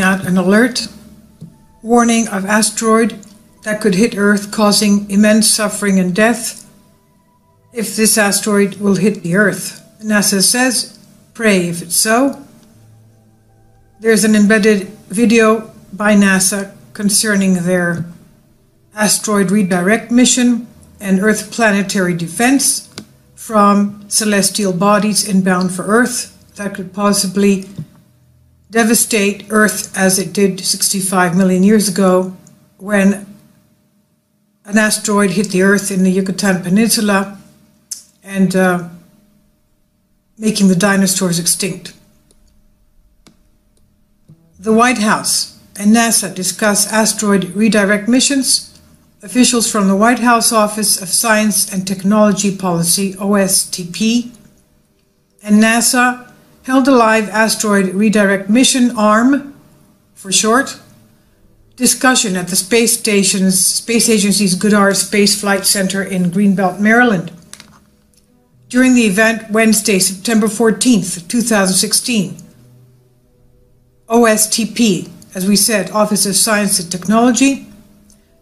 out an alert warning of asteroid that could hit Earth, causing immense suffering and death if this asteroid will hit the Earth. NASA says, pray if it's so. There's an embedded video by NASA concerning their asteroid redirect mission and Earth planetary defense from celestial bodies inbound for Earth that could possibly devastate Earth as it did 65 million years ago when an asteroid hit the Earth in the Yucatan Peninsula and making the dinosaurs extinct. The White House and NASA discuss asteroid redirect missions. Officials from the White House Office of Science and Technology Policy, OSTP, and NASA held a live asteroid redirect mission ARM, for short, discussion at the Space Agency's Goddard Space Flight Center in Greenbelt, Maryland. During the event Wednesday, September 14th, 2016, OSTP, as we said, Office of Science and Technology,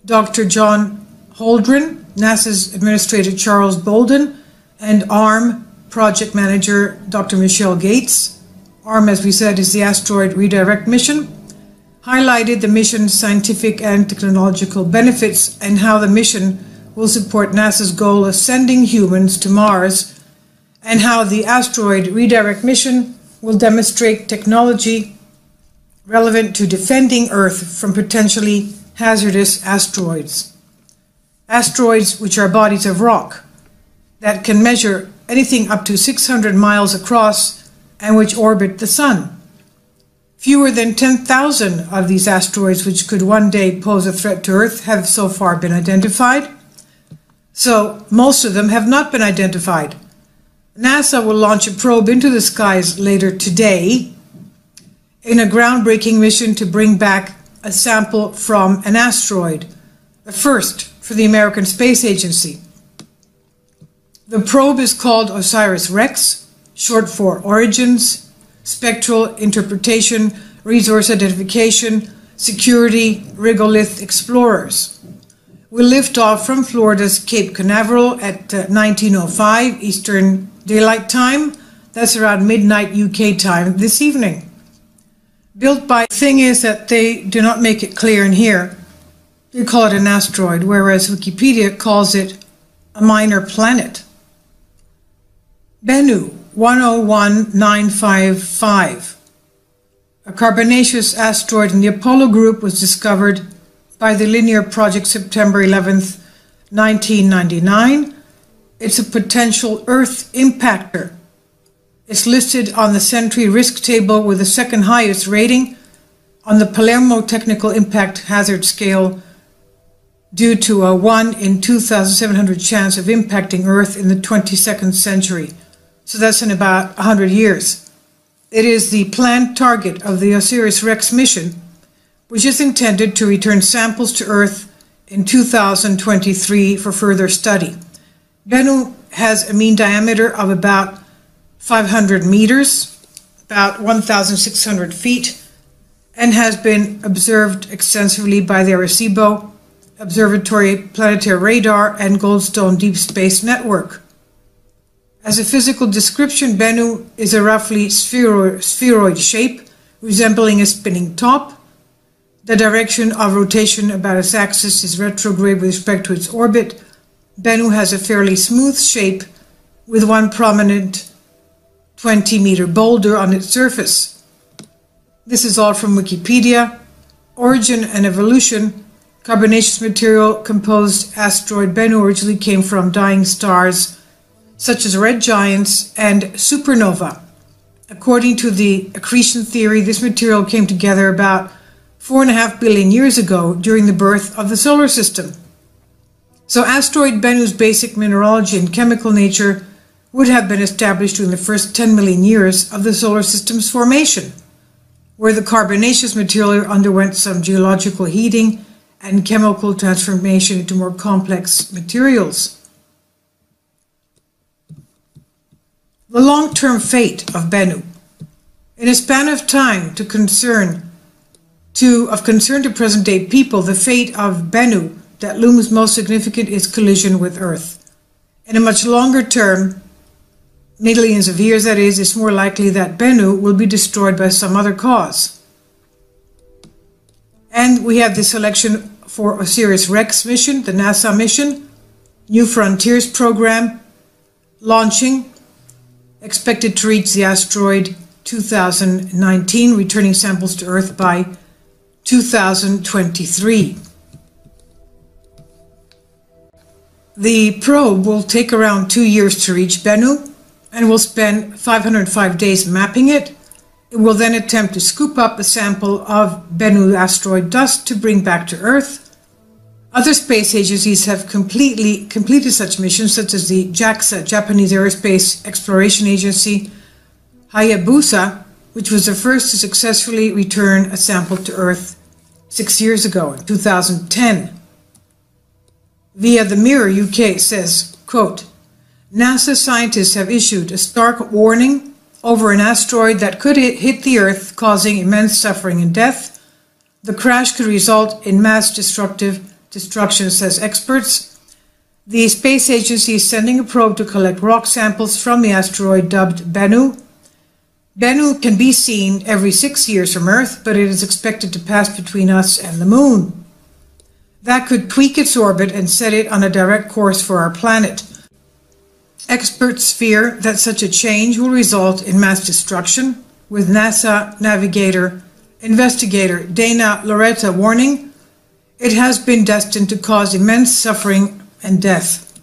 Dr. John Holdren, NASA's Administrator Charles Bolden, and ARM Project Manager Dr. Michelle Gates. ARM, as we said, is the Asteroid Redirect Mission, highlighted the mission's scientific and technological benefits and how the mission will support NASA's goal of sending humans to Mars, and how the Asteroid Redirect Mission will demonstrate technology relevant to defending Earth from potentially hazardous asteroids. Asteroids which are bodies of rock that can measure anything up to 600 miles across and which orbit the Sun. Fewer than 10,000 of these asteroids which could one day pose a threat to Earth have so far been identified. So most of them have not been identified. NASA will launch a probe into the skies later today in a groundbreaking mission to bring back a sample from an asteroid, the first for the American Space Agency. The probe is called OSIRIS-REx, short for Origins, Spectral Interpretation, Resource Identification, Security, Regolith Explorers. Will lift off from Florida's Cape Canaveral at 1905 Eastern Daylight Time. That's around midnight UK time this evening. Built by, the thing is that they do not make it clear in here. They call it an asteroid, whereas Wikipedia calls it a minor planet. Bennu 101955, a carbonaceous asteroid in the Apollo group, was discovered by the Linear Project September 11th, 1999. It's a potential Earth impactor. It's listed on the Sentry risk table with the second highest rating on the Palermo Technical Impact Hazard Scale due to a 1 in 2,700 chance of impacting Earth in the 22nd century. So that's in about 100 years. It is the planned target of the OSIRIS-REx mission, which is intended to return samples to Earth in 2023 for further study. Bennu has a mean diameter of about 500 meters, about 1,600 feet, and has been observed extensively by the Arecibo Observatory Planetary Radar and Goldstone Deep Space Network. As a physical description, Bennu is a roughly spheroid shape, resembling a spinning top. The direction of rotation about its axis is retrograde with respect to its orbit. Bennu has a fairly smooth shape with one prominent 20-meter boulder on its surface. This is all from Wikipedia. Origin and evolution. Carbonaceous material composed asteroid Bennu originally came from dying stars such as red giants and supernova. According to the accretion theory, this material came together about 4.5 billion years ago during the birth of the solar system. So asteroid Bennu's basic mineralogy and chemical nature would have been established during the first 10 million years of the solar system's formation, where the carbonaceous material underwent some geological heating and chemical transformation into more complex materials. The long-term fate of Bennu. In a span of time to concern Of concern to present-day people, the fate of Bennu that looms most significant is collision with Earth. In a much longer term, millions of years that is, it's more likely that Bennu will be destroyed by some other cause. And we have the selection for OSIRIS-REx mission, the NASA mission, New Frontiers program, launching, expected to reach the asteroid 2019, returning samples to Earth by 2023. The probe will take around 2 years to reach Bennu and will spend 505 days mapping it. It will then attempt to scoop up a sample of Bennu asteroid dust to bring back to Earth. Other space agencies have completed such missions, such as the JAXA, Japanese Aerospace Exploration Agency, Hayabusa, which was the first to successfully return a sample to Earth 6 years ago, in 2010. Via the Mirror UK says, quote, NASA scientists have issued a stark warning over an asteroid that could hit the Earth, causing immense suffering and death. The crash could result in mass destruction, says experts. The space agency is sending a probe to collect rock samples from the asteroid dubbed Bennu. Bennu can be seen every 6 years from Earth, but it is expected to pass between us and the Moon. That could tweak its orbit and set it on a direct course for our planet. Experts fear that such a change will result in mass destruction, with NASA investigator Dana Loretta warning, it has been destined to cause immense suffering and death.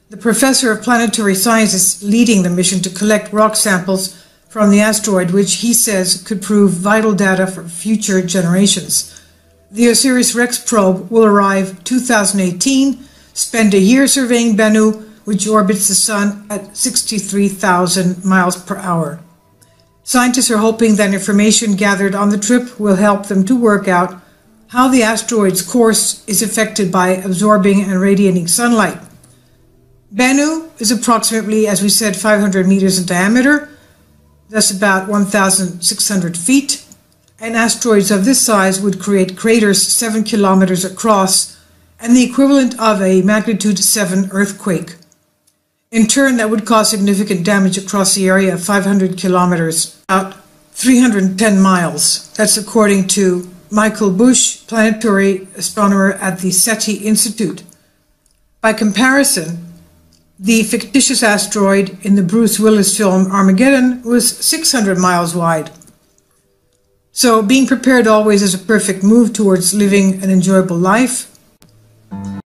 The professor of planetary science is leading the mission to collect rock samples from the asteroid, which he says could prove vital data for future generations. The OSIRIS-REx probe will arrive 2018, spend a year surveying Bennu, which orbits the Sun at 63,000 miles per hour. Scientists are hoping that information gathered on the trip will help them to work out how the asteroid's course is affected by absorbing and radiating sunlight. Bennu is approximately, as we said, 500 meters in diameter. That's about 1,600 feet. And asteroids of this size would create craters 7 kilometers across and the equivalent of a magnitude 7 earthquake. In turn, that would cause significant damage across the area of 500 kilometers, about 310 miles. That's according to Michael Bush, planetary astronomer at the SETI Institute. By comparison, the fictitious asteroid in the Bruce Willis film Armageddon was 600 miles wide. So being prepared always is a perfect move towards living an enjoyable life.